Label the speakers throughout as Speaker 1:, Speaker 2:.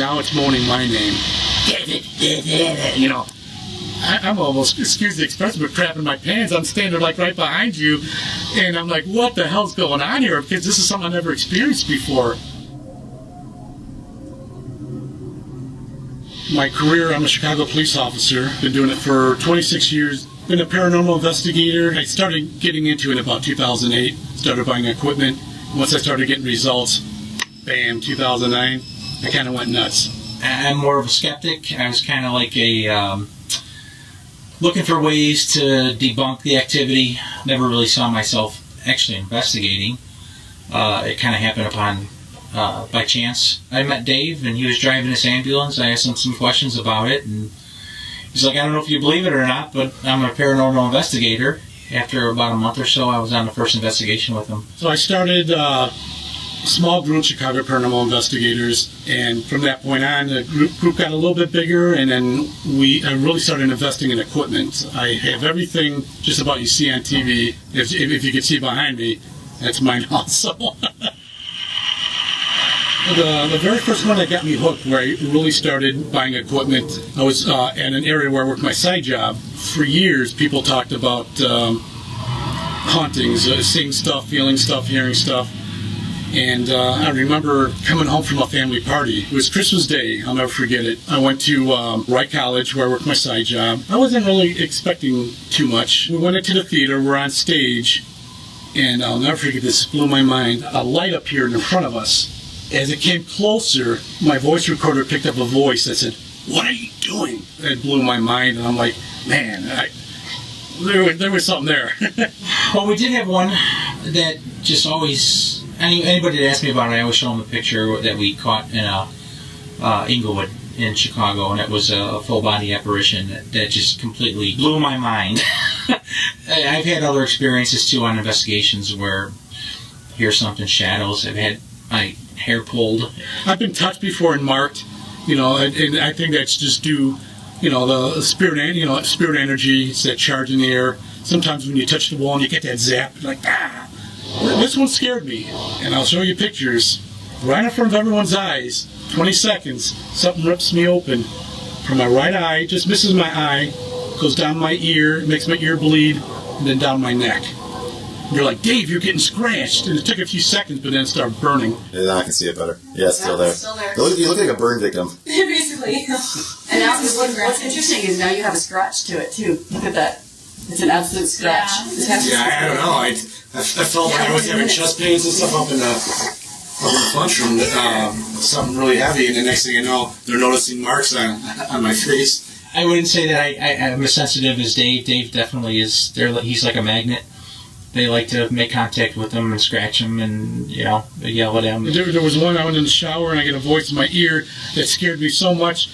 Speaker 1: now it's moaning my name. You know, I'm almost, excuse the expression, but crapping my pants. I'm standing like right behind you, and I'm like, what the hell's going on here? Because this is something I've never experienced before. My career, I'm a Chicago police officer. Been doing it for 26 years. Been a paranormal investigator. I started getting into it about 2008. Started buying equipment. Once I started getting results, bam, 2009, I kind of went nuts.
Speaker 2: I'm more of a skeptic. I was kind of like looking for ways to debunk the activity. Never really saw myself actually investigating. It kind of happened upon by chance. I met Dave, and he was driving this ambulance. I asked him some questions about it, and he's like, I don't know if you believe it or not, but I'm a paranormal investigator. After about a month or so, I was on the first investigation with him. So
Speaker 1: I started a small group, Chicago Paranormal Investigators, and from that point on, the group got a little bit bigger, and then I really started investing in equipment. I have everything just about you see on TV. If you can see behind me, that's mine also. The very first one that got me hooked, where I really started buying equipment, I was in an area where I worked my side job. For years, people talked about hauntings, seeing stuff, feeling stuff, hearing stuff. And I remember coming home from a family party. It was Christmas Day. I'll never forget it. I went to Wright College, where I worked my side job. I wasn't really expecting too much. We went into the theater. We're on stage. And I'll never forget this. Blew my mind. A light appeared in front of us. As it came closer, my voice recorder picked up a voice that said, "What are you doing?" It blew my mind, and I'm like, man, there was something there.
Speaker 2: Well, we did have one that just always, anybody that asked me about it, I always show them a picture that we caught in Inglewood in Chicago, and it was a full-body apparition that just completely blew my mind. I've had other experiences, too, on investigations where I hear something, shadows. I've had my hair pulled.
Speaker 1: I've been touched before and marked, and I think that's just due, the spirit energy. It's that charge in the air. Sometimes when you touch the wall and you get that zap, like, ah. This one scared me, and I'll show you pictures. Right in front of everyone's eyes, 20 seconds, something rips me open from my right eye, just misses my eye, goes down my ear, makes my ear bleed, and then down my neck. You're like, Dave, you're getting scratched. And it took a few seconds, but then it started burning.
Speaker 3: And now I can see it better. Yeah, it's still there.
Speaker 4: It's still there.
Speaker 3: You look like a burn victim.
Speaker 4: Basically. And now what's interesting is now you have a scratch to it, too. Look at that. It's an absolute scratch.
Speaker 1: Yeah, I don't know. I felt like I was having chest pains and stuff up in the lunchroom. Something really heavy, and the next thing you know, they're noticing marks on my face.
Speaker 2: I wouldn't say that I'm as sensitive as Dave. Dave definitely is. He's like a magnet. They like to make contact with him and scratch him and, they yell at him.
Speaker 1: There was one, I went in the shower and I get a voice in my ear that scared me so much,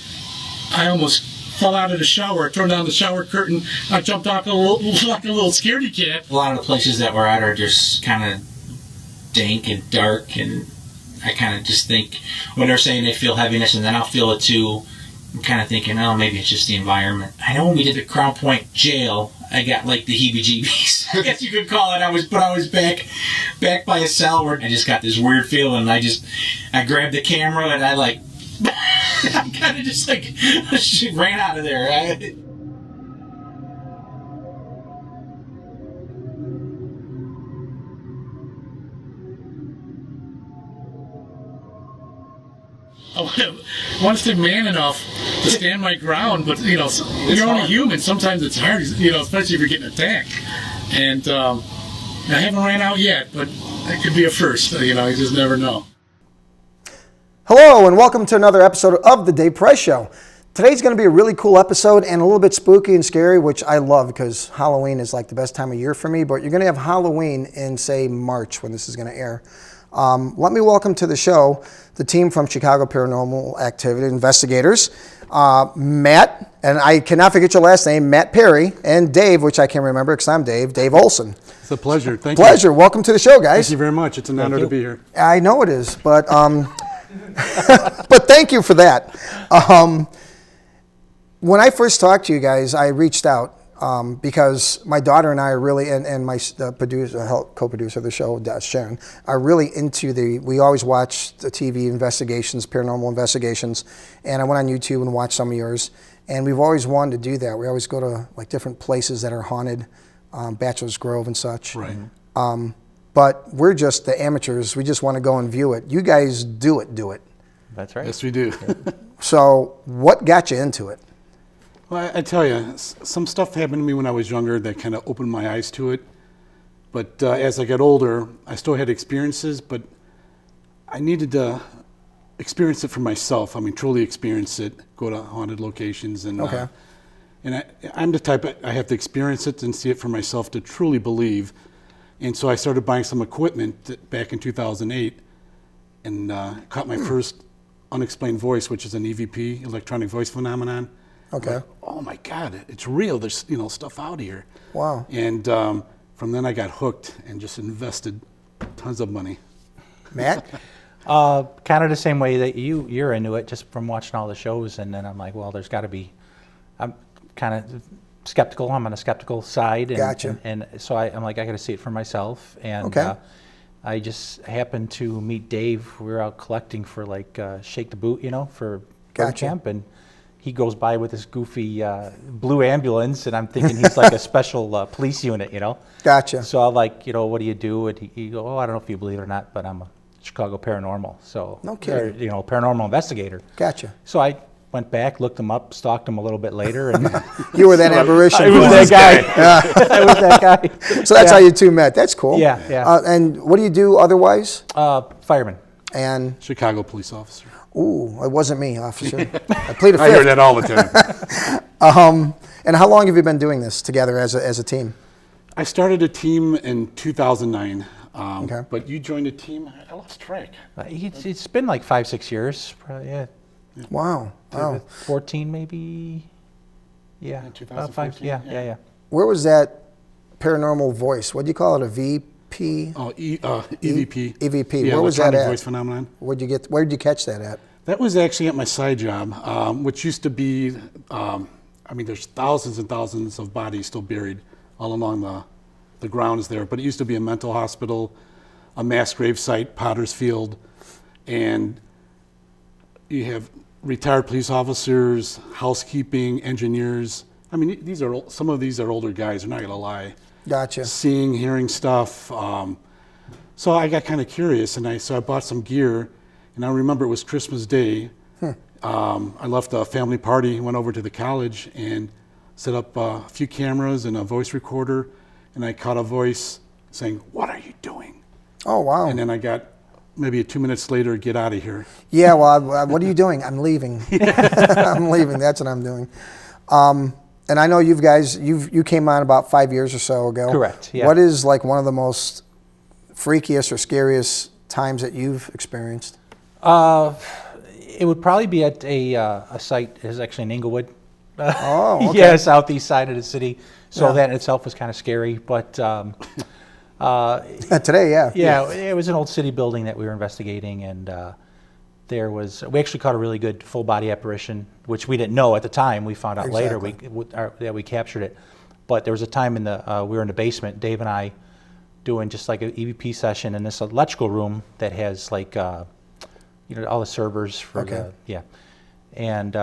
Speaker 1: I almost fell out of the shower. I turned on the shower curtain. I jumped off like a little scaredy cat.
Speaker 2: A lot of the places that we're at are just kind of dank and dark, and I kind of just think, when they're saying they feel heaviness, and then I'll feel it too, I'm kind of thinking, oh, maybe it's just the environment. I know when we did the Crown Point jail, I got like the heebie-jeebies. I guess you could call it. I was back by a cell where I just got this weird feeling. I grabbed the camera and I kind of just ran out of there.
Speaker 1: I want to stay man enough to stand my ground, but you're only human. Sometimes it's hard, especially if you're getting attacked. And I haven't ran out yet, but it could be a first. You just never know.
Speaker 5: Hello, and welcome to another episode of the Dave Price Show. Today's going to be a really cool episode and a little bit spooky and scary, which I love because Halloween is like the best time of year for me. But you're going to have Halloween in, say, March when this is going to air. Let me welcome to the show the team from Chicago Paranormal Activity Investigators, Matt, and I cannot forget your last name, Matt Perry, and Dave, which I can remember because I'm Dave Olsen.
Speaker 6: It's a pleasure. Thank you.
Speaker 5: Pleasure. Welcome to the show, guys.
Speaker 6: Thank you very much. It's an honor to be here.
Speaker 5: I know it is, but but thank you for that. When I first talked to you guys, I reached out because my daughter and I are really, and my co-producer of the show, Sharon, are really into we always watch the TV investigations, paranormal investigations, and I went on YouTube and watched some of yours, and we've always wanted to do that. We always go to like different places that are haunted, Bachelor's Grove and such.
Speaker 6: Right.
Speaker 5: But we're just the amateurs. We just want to go and view it. You guys do it.
Speaker 7: That's right.
Speaker 6: Yes, we do.
Speaker 5: So what got you into it?
Speaker 6: Well, I tell you, some stuff happened to me when I was younger that kind of opened my eyes to it. But as I got older, I still had experiences, but I needed to experience it for myself. I mean, truly experience it, go to haunted locations. And,
Speaker 5: Okay.
Speaker 6: And I'm the type, I have to experience it and see it for myself to truly believe. And so I started buying some equipment back in 2008 and caught my first unexplained voice, which is an EVP, electronic voice phenomenon.
Speaker 5: Okay.
Speaker 6: Like, oh my God, it's real. There's stuff out here.
Speaker 5: Wow.
Speaker 6: And from then I got hooked and just invested tons of money.
Speaker 5: Matt?
Speaker 7: Kind of the same way that you're into it, just from watching all the shows, and then I'm like, well, there's got to be. I'm kind of skeptical. I'm on the skeptical side, and,
Speaker 5: Gotcha.
Speaker 7: and so I'm like, I got to see it for myself, and
Speaker 5: Okay.
Speaker 7: I just happened to meet Dave. We were out collecting for like Shake the Boot, for bird
Speaker 5: Gotcha.
Speaker 7: camp, and he goes by with this goofy blue ambulance, and I'm thinking he's like a special police unit,
Speaker 5: Gotcha.
Speaker 7: So I'm like, what do you do? And he goes, I don't know if you believe it or not, but I'm a Chicago Paranormal, so
Speaker 5: No kidding.
Speaker 7: paranormal investigator.
Speaker 5: Gotcha.
Speaker 7: So I went back, looked him up, stalked him a little bit later, and
Speaker 5: You were that apparition.
Speaker 7: I was that guy. I was that guy.
Speaker 5: So that's
Speaker 7: Yeah.
Speaker 5: how you two met. That's cool.
Speaker 7: Yeah, yeah.
Speaker 5: And what do you do otherwise?
Speaker 7: Fireman.
Speaker 5: And,
Speaker 6: Chicago police officer.
Speaker 5: ooh, it wasn't me, officer. I plead a
Speaker 6: I hear
Speaker 5: fifth.
Speaker 6: that all the time.
Speaker 5: And how long have you been doing this together as a team?
Speaker 6: I started a team in 2009.
Speaker 5: Okay.
Speaker 6: But you joined a team, I lost track.
Speaker 7: It's been like 5-6 years, probably, yeah.
Speaker 5: Wow. Wow.
Speaker 7: 14 maybe. Yeah.
Speaker 6: In
Speaker 7: about 5.
Speaker 6: 2014,
Speaker 7: Yeah,
Speaker 6: yeah.
Speaker 7: yeah, yeah.
Speaker 5: Where was that paranormal voice? What do you call it? A VP?
Speaker 6: Oh, EVP.
Speaker 5: EVP.
Speaker 6: Yeah,
Speaker 5: Where was that
Speaker 6: electronic
Speaker 5: at?
Speaker 6: voice phenomenon.
Speaker 5: Where did you catch that at?
Speaker 6: That was actually at my side job, which used to be, there's thousands and thousands of bodies still buried all along the grounds there, but it used to be a mental hospital, a mass grave site, Potter's Field, and you have retired police officers, housekeeping, engineers. I mean, some of these are older guys, I'm not gonna lie.
Speaker 5: Gotcha.
Speaker 6: Seeing, hearing stuff. So I got kind of curious, and I bought some gear, and I remember it was Christmas Day. I left a family party, went over to the college, and set up a few cameras and a voice recorder, and I caught a voice saying, "What are you doing?"
Speaker 5: Oh, wow.
Speaker 6: And then I got maybe 2 minutes later, "Get out of here."
Speaker 5: Yeah, well, what are you doing? I'm leaving. I'm leaving. That's what I'm doing. And I know you came on about 5 years or so ago.
Speaker 7: Correct, yeah.
Speaker 5: What is like one of the most freakiest or scariest times that you've experienced?
Speaker 7: It would probably be at a site is actually in Inglewood.
Speaker 5: Oh, okay.
Speaker 7: Yeah, southeast side of the city. So
Speaker 5: Yeah.
Speaker 7: that in itself was kind of scary, but
Speaker 5: Today, yeah.
Speaker 7: yeah, it was an old city building that we were investigating, and we actually caught a really good full body apparition, which we didn't know at the time. We found out later that we captured it. But there was a time we were in the basement, Dave and I, doing just like an EVP session in this electrical room that has like all the servers for and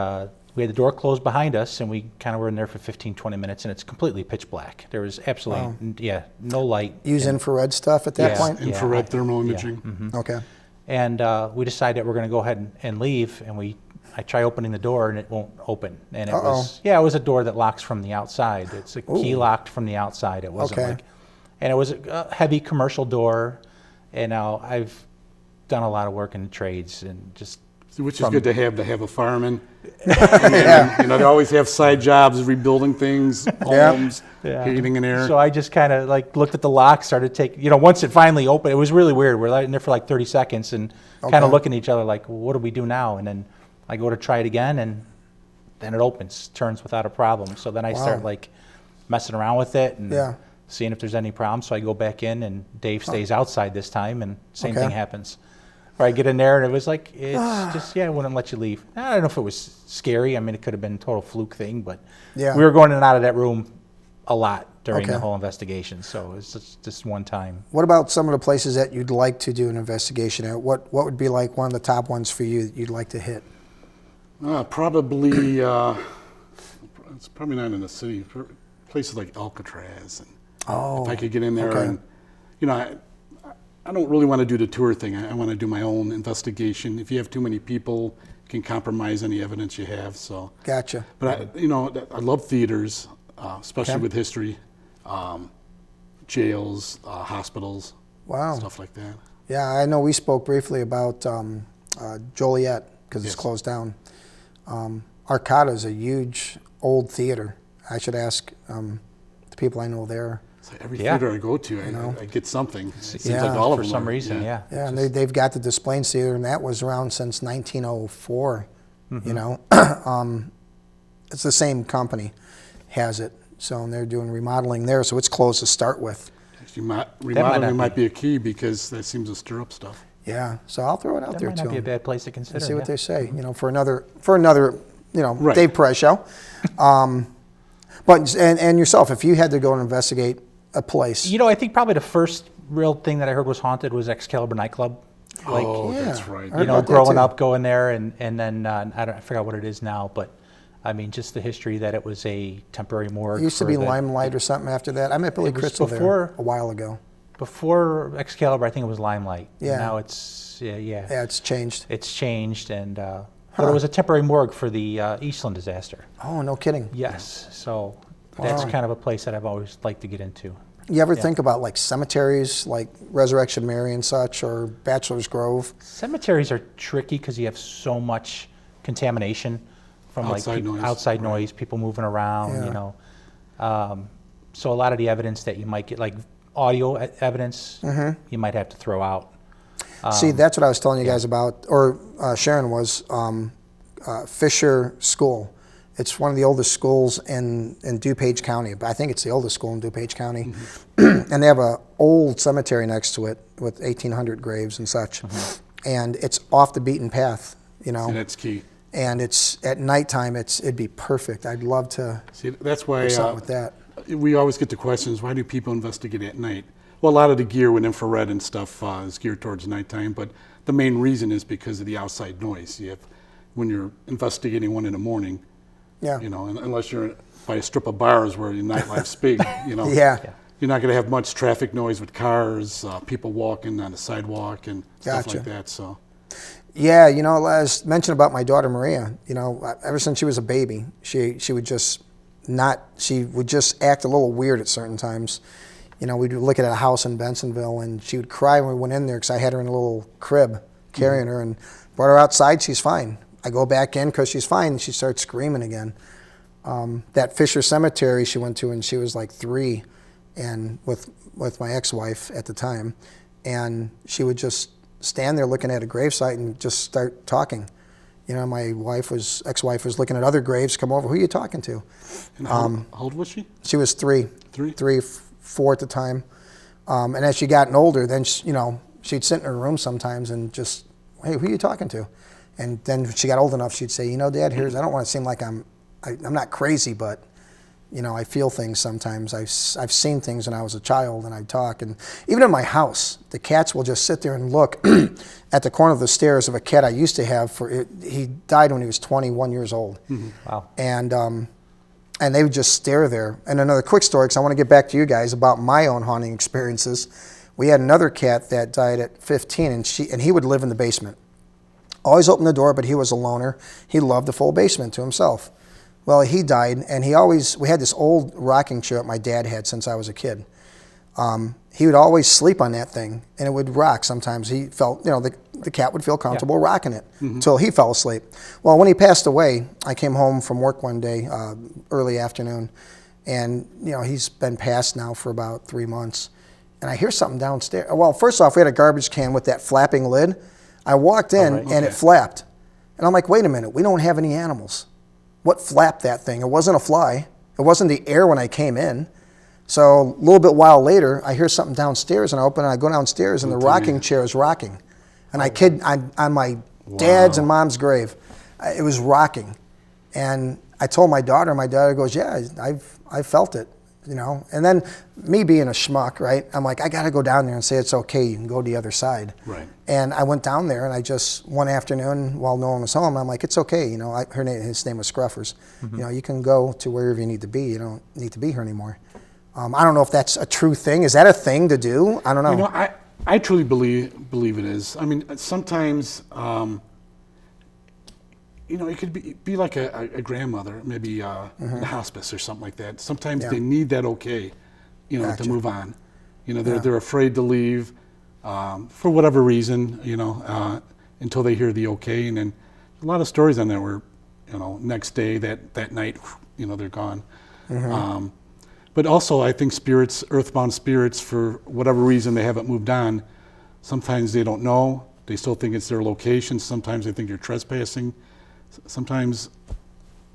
Speaker 7: we had the door closed behind us, and we kind of were in there for 15-20 minutes, and it's completely pitch black. There was absolutely no light.
Speaker 5: Use infrared stuff at that
Speaker 7: Yeah.
Speaker 5: point?
Speaker 6: Infrared thermal imaging.
Speaker 5: Okay.
Speaker 7: And we decided that we're going to go ahead and leave, and I try opening the door, and it won't open. And it was a door that locks from the outside. It's a key locked from the outside. It wasn't and it was a heavy commercial door. And now I've done a lot of work in the trades, and just
Speaker 6: Which is good to have a fireman. They always have side jobs, rebuilding things, homes, heating and air.
Speaker 7: So I just kind of like looked at the lock, started taking, once it finally opened, it was really weird. We're in there for like 30 seconds and kind of looking at each other like, well, what do we do now? And then I go to try it again, and then it opens, turns without a problem. So then I start like messing around with it and seeing if there's any problem. So I go back in, and Dave stays outside this time, and same thing happens. Or I get in there, and it was like, it's just, it wouldn't let you leave. I don't know if it was scary. I mean, it could have been a total fluke thing, but we were going in and out of that room a lot during
Speaker 5: Okay.
Speaker 7: the whole investigation. So it's just one time.
Speaker 5: What about some of the places that you'd like to do an investigation at? What would be like one of the top ones for you that you'd like to hit?
Speaker 6: Probably, it's probably not in the city. Places like Alcatraz. And if I could get in there
Speaker 5: okay.
Speaker 6: and, I don't really want to do the tour thing. I want to do my own investigation. If you have too many people, it can compromise any evidence you have. So,
Speaker 5: Gotcha.
Speaker 6: but I love theaters, especially
Speaker 5: Okay.
Speaker 6: with history, jails, hospitals,
Speaker 5: Wow.
Speaker 6: stuff like that.
Speaker 5: Yeah, I know we spoke briefly about Joliet because it's
Speaker 6: Yes.
Speaker 5: closed down. Arcata is a huge old theater. I should ask the people I know there.
Speaker 6: It's like every
Speaker 7: Yeah.
Speaker 6: theater I go to, I get something. It seems
Speaker 5: Yeah.
Speaker 6: like all of
Speaker 7: For
Speaker 6: them
Speaker 7: some
Speaker 6: are,
Speaker 7: reason, yeah.
Speaker 5: Yeah, and they've got the Des Theater, and that was around since 1904. It's the same company has it, so and they're doing remodeling there, so it's closed to start with.
Speaker 6: Actually,
Speaker 7: not
Speaker 6: remodeling might
Speaker 7: be-
Speaker 6: be a key because that seems to stir up stuff.
Speaker 5: Yeah, so I'll throw it out
Speaker 7: That
Speaker 5: there
Speaker 7: might
Speaker 5: to
Speaker 7: not be a
Speaker 5: them
Speaker 7: bad place to consider.
Speaker 5: and see what
Speaker 7: yeah.
Speaker 5: they say. For another
Speaker 6: Right.
Speaker 5: Dave Perez show. But and yourself, if you had to go and investigate a place,
Speaker 7: I think probably the first real thing that I heard was haunted was Excalibur nightclub. Like,
Speaker 6: Oh,
Speaker 5: yeah,
Speaker 6: that's right.
Speaker 5: I heard
Speaker 7: you know,
Speaker 5: about that
Speaker 7: growing
Speaker 5: too.
Speaker 7: up, going there, and then I forgot what it is now, but I mean, just the history that it was a temporary morgue.
Speaker 5: It used to
Speaker 7: for
Speaker 5: be
Speaker 7: the-
Speaker 5: Limelight or something after that. I met Billy
Speaker 7: It was
Speaker 5: Crystal
Speaker 7: before-
Speaker 5: there a while ago.
Speaker 7: Before Excalibur, I think it was Limelight.
Speaker 5: Yeah.
Speaker 7: Now it's yeah.
Speaker 5: Yeah, it's changed.
Speaker 7: It's changed, and but it was a temporary morgue for the Eastland disaster.
Speaker 5: Oh, no kidding.
Speaker 7: Yes, so that's
Speaker 5: Wow.
Speaker 7: kind of a place that I've always liked to get into.
Speaker 5: You ever think about like cemeteries, like Resurrection Mary and such, or Bachelor's Grove?
Speaker 7: Cemeteries are tricky because you have so much contamination from
Speaker 6: Outside
Speaker 7: like
Speaker 6: noise,
Speaker 7: outside
Speaker 6: right.
Speaker 7: noise, people moving around,
Speaker 5: Yeah.
Speaker 7: So a lot of the evidence that you might get, like audio evidence, you might have to throw out.
Speaker 5: See, that's what I was telling you guys about, or Sharon was, Fisher School. It's one of the oldest schools in DuPage County. I think it's the oldest school in DuPage County. And they have an old cemetery next to it with 1,800 graves and such. And it's off the beaten path,
Speaker 6: And that's key.
Speaker 5: And it's at nighttime, it'd be perfect. I'd love to
Speaker 6: See, that's why
Speaker 5: do something with that.
Speaker 6: we always get the questions, why do people investigate at night? Well, a lot of the gear with infrared and stuff is geared towards nighttime, but the main reason is because of the outside noise. When you're investigating one in the morning,
Speaker 5: Yeah.
Speaker 6: unless you're by a strip of bars where your nightlife's big,
Speaker 5: Yeah.
Speaker 6: you're not going to have much traffic noise with cars, people walking on the sidewalk and stuff
Speaker 5: Gotcha.
Speaker 6: like that. So,
Speaker 5: Yeah, as mentioned about my daughter Maria, ever since she was a baby, she would just act a little weird at certain times. We'd look at a house in Bensonville, and she would cry when we went in there because I had her in a little crib carrying her, and brought her outside. She's fine. I go back in because she's fine, and she starts screaming again. That Fisher Cemetery she went to when she was like 3, and with my ex-wife at the time, and she would just stand there looking at a gravesite and just start talking. My ex-wife was looking at other graves, come over, who are you talking to?
Speaker 6: and how old was she?
Speaker 5: She was 3.
Speaker 6: 3?
Speaker 5: 4 at the time. And as she gotten older, then, she'd sit in her room sometimes and just, hey, who are you talking to? And then when she got old enough, she'd say, Dad, I don't want to seem like I'm not crazy, but, I feel things sometimes. I've seen things when I was a child, and I talk. And even in my house, the cats will just sit there and look at the corner of the stairs of a cat I used to have. He died when he was 21 years old.
Speaker 7: Wow.
Speaker 5: And they would just stare there. And another quick story, because I want to get back to you guys about my own haunting experiences. We had another cat that died at 15, and he would live in the basement. Always opened the door, but he was a loner. He loved the full basement to himself. Well, he died, and we had this old rocking chair that my dad had since I was a kid. He would always sleep on that thing, and it would rock. Sometimes he felt, the cat would feel comfortable rocking it until he fell asleep. Well, when he passed away, I came home from work one day, early afternoon, and, he's been passed now for about 3 months. And I hear something downstairs. Well, first off, we had a garbage can with that flapping lid. I walked in, and it flapped. And I'm like, wait a minute, we don't have any animals. What flapped that thing? It wasn't a fly. It wasn't the air when I came in. So a little bit while later, I hear something downstairs, and I go downstairs, and the rocking chair is rocking. And on my dad's and mom's grave, it was rocking. And I told my daughter goes, yeah, I felt it. you know. And then me being a schmuck, right? I'm like, I got to go down there and say it's okay. You can go to the other side.
Speaker 6: Right.
Speaker 5: And I went down there, and I just one afternoon while no one was home, I'm like, it's okay, you know. His name was Scruffers. You know, you can go to wherever you need to be. You don't need to be here anymore. I don't know if that's a true thing. Is that a thing to do? I don't know.
Speaker 6: You know, I truly believe it is. I mean, sometimes, you know, it could be like a grandmother, maybe in hospice or something like that. Sometimes they need that okay, you know, to move on. You know, they're afraid to leave for whatever reason, you know, until they hear the okay. And then a lot of stories on there where, you know, next day, that night, you know, they're gone. But also, I think spirits, earthbound spirits, for whatever reason they haven't moved on, sometimes they don't know. They still think it's their location. Sometimes they think you're trespassing. Sometimes,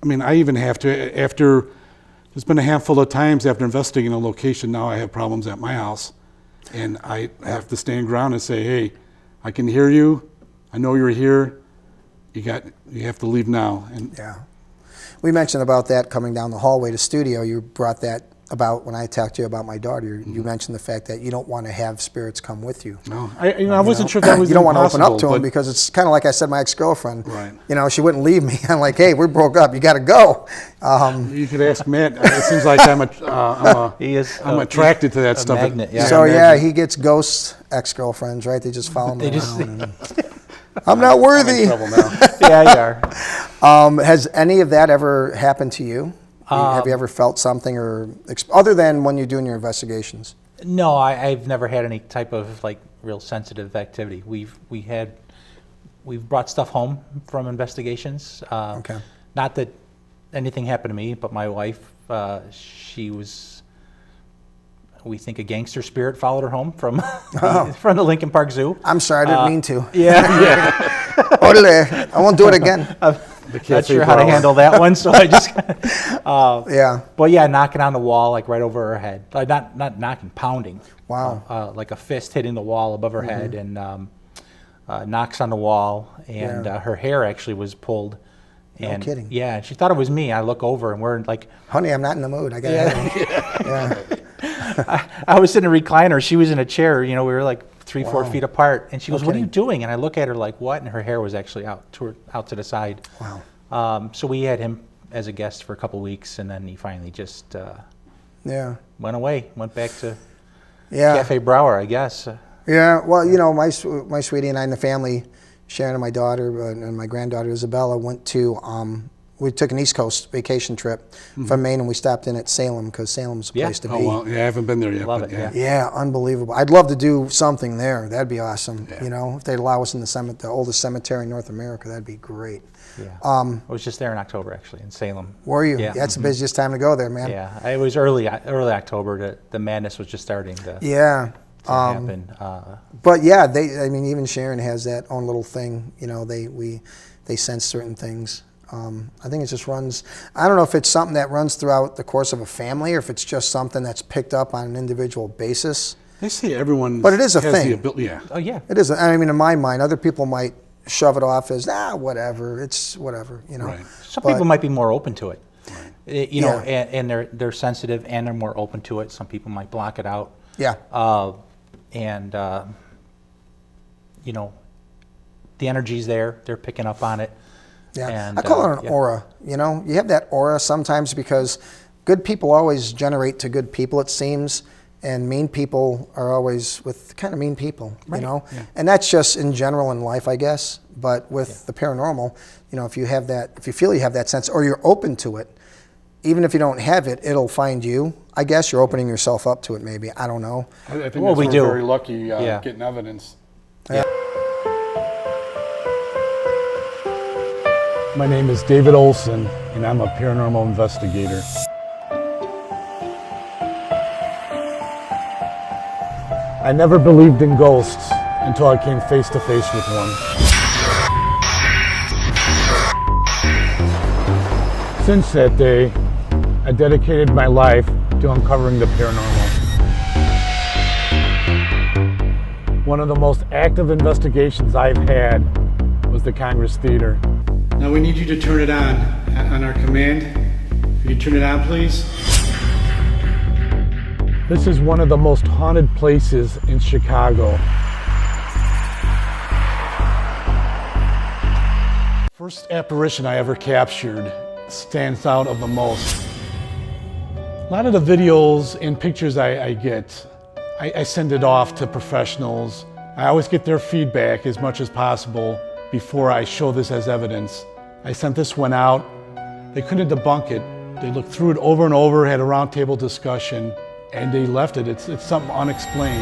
Speaker 6: I mean, I even have to, after, there's been a handful of times after investigating a location, now I have problems at my house. And I have to stand ground and say, hey, I can hear you. I know you're here. You have to leave now. And
Speaker 5: we mentioned about that coming down the hallway to studio. You brought that about when I talked to you about my daughter. You mentioned the fact that you don't want to have spirits come with you.
Speaker 6: No, I wasn't sure if that was
Speaker 5: you don't want to open up to
Speaker 6: impossible,
Speaker 5: them because it's kind of like I said, my ex-girlfriend.
Speaker 6: Right.
Speaker 5: You know, she wouldn't leave me. I'm like, hey, we broke up. You got to go.
Speaker 6: You could ask Matt. It seems like I'm attracted to that stuff.
Speaker 7: Magnet, yeah.
Speaker 5: So he gets ghost ex-girlfriends, right? They just follow him around. I'm not worthy.
Speaker 6: I'm in trouble now.
Speaker 7: Yeah, you are.
Speaker 5: Has any of that ever happened to you? Have you ever felt something, or other than when you're doing your investigations?
Speaker 7: No, I've never had any type of like real sensitive activity. We've brought stuff home from investigations.
Speaker 5: Okay.
Speaker 7: Not that anything happened to me, but my wife, she was, we think a gangster spirit followed her home from from the Lincoln Park Zoo.
Speaker 5: I'm sorry, I didn't mean to.
Speaker 7: Yeah.
Speaker 5: Orale, I won't do it again.
Speaker 7: Not sure how to handle that one, so I just
Speaker 5: Yeah.
Speaker 7: But yeah, knocking on the wall like right over her head. Not knocking, pounding.
Speaker 5: Wow.
Speaker 7: Like a fist hitting the wall above her head, and knocks on the wall, and her hair actually was pulled. And,
Speaker 5: No kidding.
Speaker 7: Yeah, and she thought it was me. I look over, and we're like,
Speaker 5: Honey, I'm not in the mood. I got
Speaker 7: I was sitting in a recliner. She was in a chair. You know, we were like 3-4 feet apart, and she goes, "What are you doing?" And I look at her like, "What?" And her hair was actually out to the side.
Speaker 5: Wow.
Speaker 7: So we had him as a guest for a couple weeks, and then he finally just went away. Went back to Cafe Brower, I guess.
Speaker 5: Yeah. Well, you know, my sweetie and I and the family, Sharon and my daughter and my granddaughter Isabella, went to. We took an East Coast vacation trip from Maine, and we stopped in at Salem because Salem's a place to be.
Speaker 6: Oh, well, yeah, I haven't been there yet.
Speaker 7: Love
Speaker 6: but
Speaker 7: it,
Speaker 5: Yeah, unbelievable. I'd love to do something there. That'd be awesome.
Speaker 6: Yeah.
Speaker 5: You know, if they'd allow us in the oldest cemetery in North America, that'd be great.
Speaker 7: Yeah. I was just there in October, actually, in Salem.
Speaker 5: Were you?
Speaker 7: Yeah.
Speaker 5: That's the busiest time to go there, man.
Speaker 7: Yeah, it was early October. The madness was just starting to happen.
Speaker 5: But yeah, I mean, even Sharon has that own little thing. You know, they sense certain things. I think it just runs. I don't know if it's something that runs throughout the course of a family, or if it's just something that's picked up on an individual basis.
Speaker 6: They say everyone.
Speaker 5: But it is a
Speaker 6: has
Speaker 5: thing.
Speaker 6: The ability, yeah.
Speaker 7: Oh yeah.
Speaker 5: It is. I mean, in my mind, other people might shove it off as whatever. It's whatever. You know.
Speaker 6: Right.
Speaker 7: Some people might be more open to it.
Speaker 6: Right.
Speaker 7: You know, and they're sensitive and they're more open to it. Some people might block it out.
Speaker 5: Yeah.
Speaker 7: And you know, the energy's there. They're picking up on it.
Speaker 5: Yeah,
Speaker 7: and,
Speaker 5: I call it an aura. You know, you have that aura sometimes because good people always generate to good people, it seems, and mean people are always with kind of mean people.
Speaker 7: Right.
Speaker 5: You know,
Speaker 6: Yeah.
Speaker 5: and that's just in general in life, I guess. But with the paranormal, you know, if you feel you have that sense, or you're open to it, even if you don't have it, it'll find you. I guess you're opening yourself up to it. Maybe, I don't know.
Speaker 6: I think
Speaker 7: Well, we
Speaker 6: we're
Speaker 7: do.
Speaker 6: very lucky
Speaker 7: Yeah.
Speaker 6: getting evidence.
Speaker 5: Yeah.
Speaker 6: My name is David Olsen, and I'm a paranormal investigator. I never believed in ghosts until I came face to face with one. Since that day, I dedicated my life to uncovering the paranormal. One of the most active investigations I've had was the Congress Theater. Now we need you to turn it on our command. If you could turn it on, please. This is one of the most haunted places in Chicago. First apparition I ever captured stands out of the most. A lot of the videos and pictures I get, I send it off to professionals. I always get their feedback as much as possible before I show this as evidence. I sent this one out. They couldn't debunk it. They looked through it over and over, had a roundtable discussion, and they left it. It's something unexplained.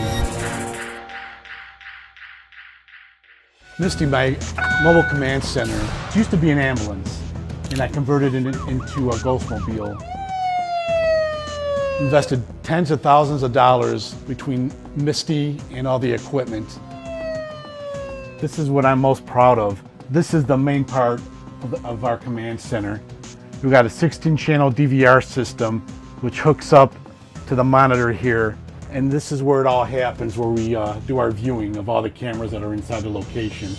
Speaker 6: Misty, my mobile command center, it used to be an ambulance, and I converted it into a Ghostmobile. Invested tens of thousands of dollars between Misty and all the equipment. This is what I'm most proud of. This is the main part of our command center. We've got a 16-channel DVR system which hooks up to the monitor here, and this is where it all happens, where we do our viewing of all the cameras that are inside the location.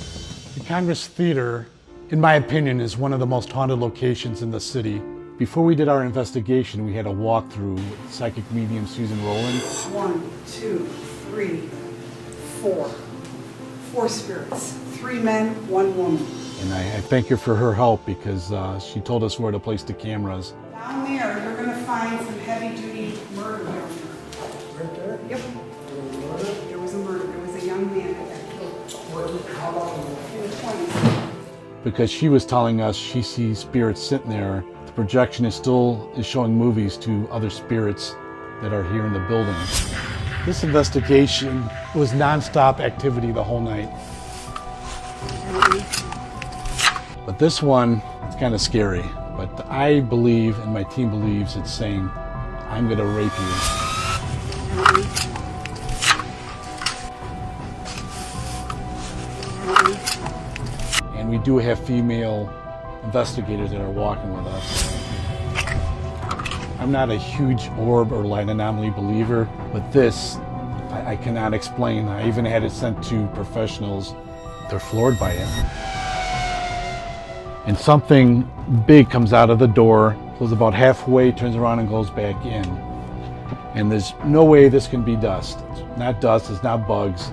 Speaker 6: The Congress Theater, in my opinion, is one of the most haunted locations in the city. Before we did our investigation, we had a walkthrough with psychic medium Susan Rowland.
Speaker 8: 1, 2, 3, 4. 4 spirits. 3 men, 1 woman.
Speaker 6: And I thank her for her help because she told us where to place the cameras.
Speaker 8: Down there, you're going to find some heavy-duty murder down there. Right there? Yep. There was a murder. There was a young man that got killed. How long? In the 20s.
Speaker 6: Because she was telling us she sees spirits sitting there. The projection is showing movies to other spirits that are here in the building. This investigation was non-stop activity the whole night. But this one, it's kind of scary. But I believe, and my team believes, it's saying, I'm going to rape you. And we do have female investigators that are walking with us. I'm not a huge orb or light anomaly believer, but this, I cannot explain. I even had it sent to professionals. They're floored by it. And something big comes out of the door, goes about halfway, turns around and goes back in. And there's no way this can be dust. It's not dust, it's not bugs.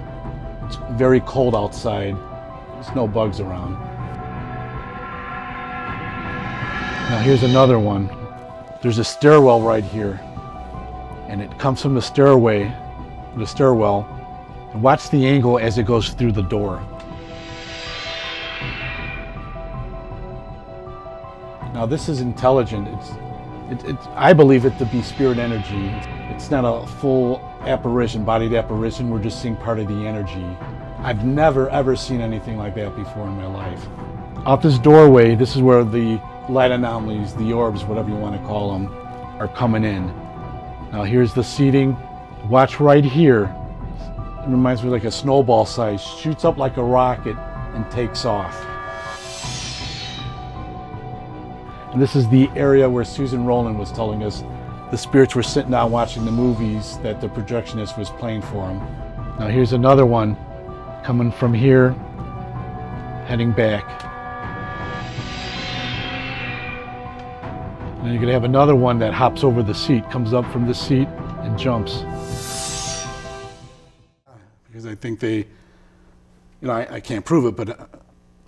Speaker 6: It's very cold outside. There's no bugs around. Now here's another one. There's a stairwell right here. And it comes from the stairwell. And watch the angle as it goes through the door. Now this is intelligent. I believe it to be spirit energy. It's not a full apparition, bodied apparition. We're just seeing part of the energy. I've never ever seen anything like that before in my life. Out this doorway, this is where the light anomalies, the orbs, whatever you want to call them, are coming in. Now here's the seating. Watch right here. It reminds me of like a snowball size. Shoots up like a rocket and takes off. And this is the area where Susan Rowland was telling us the spirits were sitting down watching the movies that the projectionist was playing for them. Now here's another one coming from here, heading back. And you're going to have another one that hops over the seat, comes up from the seat and jumps. Because I think they, I can't prove it, but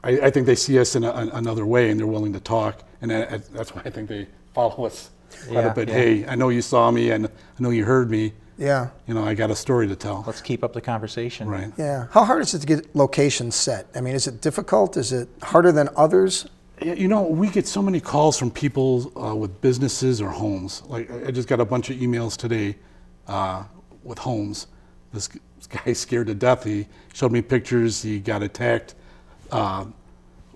Speaker 6: I think they see us in another way and they're willing to talk. And that's why I think they follow us quite a bit. Yeah. Hey, I know you saw me and I know you heard me.
Speaker 5: Yeah.
Speaker 6: I got a story to tell.
Speaker 7: Let's keep up the conversation.
Speaker 6: Right.
Speaker 5: Yeah. How hard is it to get locations set? I mean, is it difficult? Is it harder than others?
Speaker 6: Yeah, we get so many calls from people with businesses or homes. Like I just got a bunch of emails today with homes. This guy's scared to death. He showed me pictures. He got attacked.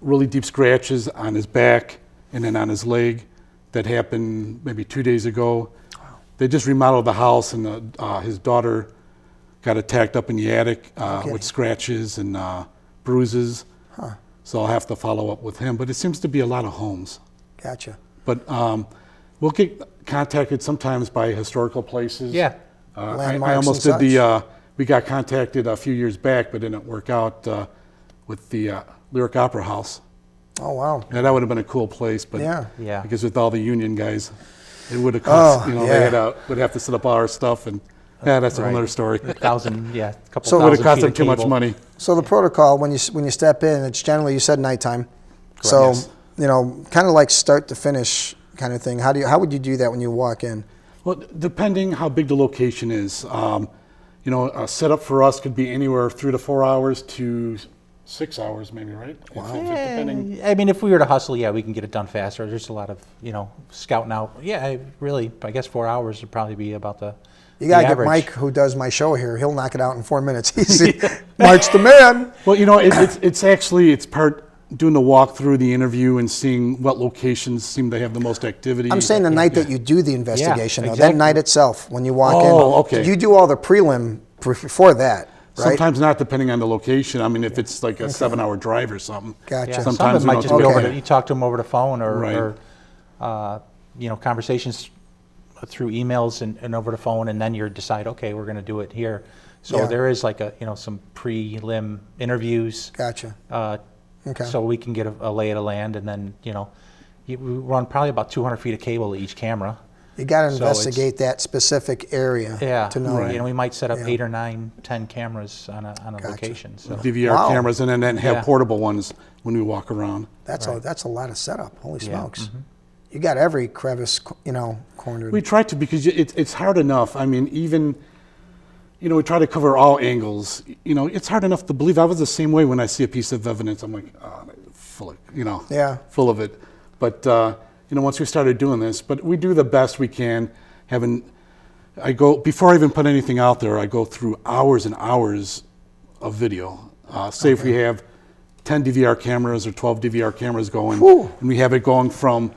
Speaker 6: Really deep scratches on his back and then on his leg. That happened maybe 2 days ago. Wow. They just remodeled the house, and his daughter got attacked up in the attic with scratches and bruises. Huh. So I'll have to follow up with him. But it seems to be a lot of homes.
Speaker 5: Gotcha.
Speaker 6: But we'll get contacted sometimes by historical places.
Speaker 7: Yeah.
Speaker 6: I almost did we got contacted a few years back, but didn't work out with the Lyric Opera House.
Speaker 5: Oh, wow.
Speaker 6: Yeah, that would have been a cool place, but
Speaker 7: yeah.
Speaker 6: because with all the union guys, it would have cost, they would have to set up all our stuff, and Yeah, that's
Speaker 7: Right.
Speaker 6: another story.
Speaker 7: 1,000, yeah, a couple
Speaker 5: So it
Speaker 6: It would have
Speaker 7: thousand
Speaker 6: cost
Speaker 7: feet
Speaker 6: them
Speaker 7: of
Speaker 6: too much
Speaker 7: cable.
Speaker 6: money.
Speaker 5: So the protocol when you step in, it's generally, you said nighttime. So
Speaker 6: Yes.
Speaker 5: kind of like start to finish kind of thing. How would you do that when you walk in?
Speaker 6: Well, depending how big the location is, a setup for us could be anywhere 3 to 4 hours to 6 hours, maybe, right? Depending.
Speaker 7: I mean, if we were to hustle, yeah, we can get it done faster. There's a lot of, scouting out. Yeah, I guess 4 hours would probably be about the
Speaker 5: You gotta
Speaker 7: the
Speaker 5: get
Speaker 7: average.
Speaker 5: Mike, who does my show here. He'll knock it out in 4 minutes. Easy. March the man.
Speaker 6: Well, it's part doing the walk through the interview and seeing what locations seem to have the most activity.
Speaker 5: I'm saying the night that you do the investigation, though. That
Speaker 7: exactly.
Speaker 5: night itself, when you walk in.
Speaker 6: Oh, okay.
Speaker 5: You do all the prelim before that, right?
Speaker 6: Sometimes not, depending on the location. I mean, if it's like a 7-hour drive or something.
Speaker 5: Gotcha.
Speaker 7: Yeah,
Speaker 6: Sometimes
Speaker 7: some of it
Speaker 6: we
Speaker 7: might
Speaker 6: don't
Speaker 7: just
Speaker 6: do
Speaker 7: be
Speaker 6: it.
Speaker 7: over
Speaker 5: Okay.
Speaker 7: the, you talk to them over the phone
Speaker 6: Right.
Speaker 7: or conversations through emails and over the phone, and then you decide, okay, we're going to do it here. So
Speaker 5: Yeah.
Speaker 7: there is like some prelim interviews.
Speaker 5: Gotcha. Okay.
Speaker 7: So we can get a lay of the land, and then we run probably about 200 feet of cable to each camera.
Speaker 5: You got to
Speaker 7: So
Speaker 5: investigate that specific area
Speaker 7: Yeah,
Speaker 5: to know.
Speaker 6: Right.
Speaker 7: we might set up
Speaker 5: Yeah.
Speaker 7: 8 or 9, 10 cameras on a location. So
Speaker 6: DVR
Speaker 5: Wow.
Speaker 6: cameras and then have
Speaker 7: Yeah.
Speaker 6: portable ones when we walk around.
Speaker 5: That's a lot of setup. Holy
Speaker 7: Yeah.
Speaker 5: smokes. You got every crevice, cornered.
Speaker 6: We try to, because it's hard enough. I mean, even, we try to cover all angles. It's hard enough to believe. I was the same way when I see a piece of evidence. I'm like, full of,
Speaker 5: Yeah.
Speaker 6: full of it. But, once we started doing this, but we do the best we can. Before I even put anything out there, I go through hours and hours of video. Say if we have 10 DVR cameras or 12 DVR cameras going,
Speaker 5: Whew.
Speaker 6: and we have it going from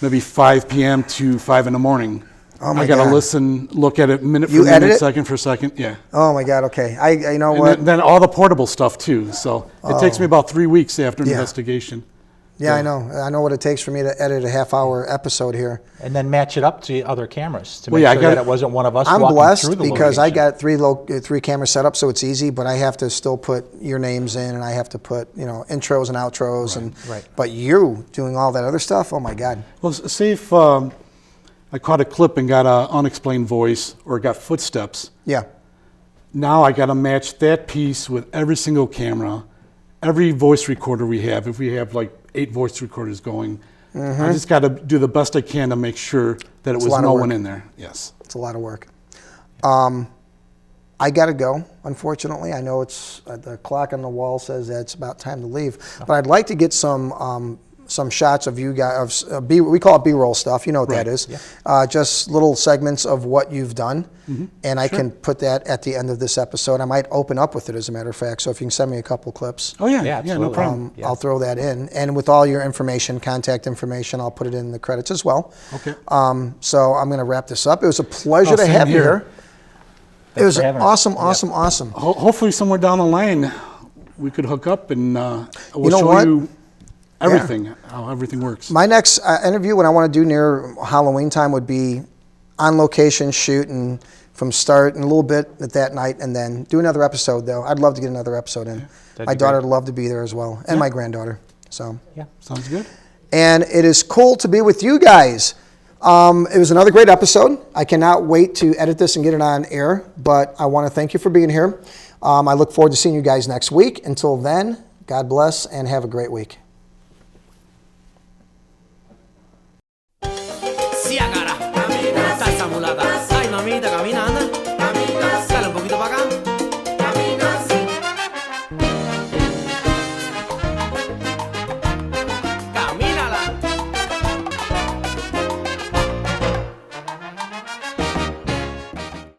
Speaker 6: maybe 5 p.m. to 5 in the morning.
Speaker 5: Oh my
Speaker 6: I got to
Speaker 5: God.
Speaker 6: listen, look at it minute
Speaker 5: You
Speaker 6: for
Speaker 5: edit
Speaker 6: minute,
Speaker 5: it?
Speaker 6: second for second. Yeah.
Speaker 5: Oh my God. Okay. You know
Speaker 6: And
Speaker 5: what?
Speaker 6: then all the portable stuff too. So it takes me about 3 weeks after an
Speaker 5: Yeah.
Speaker 6: investigation.
Speaker 5: Yeah, I know. I know what it takes for me to edit a half-hour episode here.
Speaker 7: and then match it up to other cameras to
Speaker 6: Well,
Speaker 7: make
Speaker 6: yeah, I
Speaker 7: sure
Speaker 6: got
Speaker 7: that
Speaker 6: it.
Speaker 7: it wasn't one of us
Speaker 5: I'm
Speaker 7: walking
Speaker 5: blessed
Speaker 7: through the
Speaker 5: because I
Speaker 7: location.
Speaker 5: got three cameras set up, so it's easy. But I have to still put your names in, and I have to put intros and outros, and
Speaker 7: Right.
Speaker 5: But you doing all that other stuff, oh my God!
Speaker 6: Well, say if I caught a clip and got an unexplained voice or got footsteps,
Speaker 5: Yeah,
Speaker 6: now I got to match that piece with every single camera, every voice recorder we have. If we have like 8 voice recorders going, I just got to do the best I can to make sure that it
Speaker 5: a
Speaker 6: was
Speaker 5: lot of
Speaker 6: no
Speaker 5: work.
Speaker 6: one in there. Yes.
Speaker 5: it's a lot of work. I got to go. Unfortunately, I know it's the clock on the wall says that it's about time to leave. But I'd like to get some shots of you guys. We call it B-roll stuff. You know what that
Speaker 6: Right.
Speaker 5: is? Just little segments of what you've done, and I can put that at the end of this episode. I might open up with it, as a matter of fact. So if you can send me a couple clips.
Speaker 6: Oh yeah.
Speaker 7: Yeah,
Speaker 6: Yeah. No
Speaker 7: absolutely.
Speaker 6: problem.
Speaker 7: Yeah.
Speaker 5: I'll throw that in, and with all your information, contact information, I'll put it in the credits as well.
Speaker 6: Okay.
Speaker 5: So I'm going to wrap this up. It was a pleasure to
Speaker 6: same
Speaker 5: have you
Speaker 6: here.
Speaker 5: here. It was
Speaker 7: for having us.
Speaker 5: awesome.
Speaker 6: Hopefully somewhere down the line we could hook up and we'll
Speaker 5: You know
Speaker 6: show
Speaker 5: what?
Speaker 6: you everything, how everything works.
Speaker 5: My next interview, what I want to do near Halloween time, would be on location, shooting from start and a little bit at that night, and then do another episode. Though I'd love to get another episode in.
Speaker 7: That'd
Speaker 5: My
Speaker 7: be
Speaker 5: daughter
Speaker 7: great.
Speaker 5: would love to be there as well, and my granddaughter. So.
Speaker 6: Sounds good.
Speaker 5: And it is cool to be with you guys. It was another great episode. I cannot wait to edit this and get it on air, but I want to thank you for being here. I look forward to seeing you guys next week. Until then, God bless and have a great week.
Speaker 9: Sí, agarra. Está esa mulata. Ay, mamita, caminando.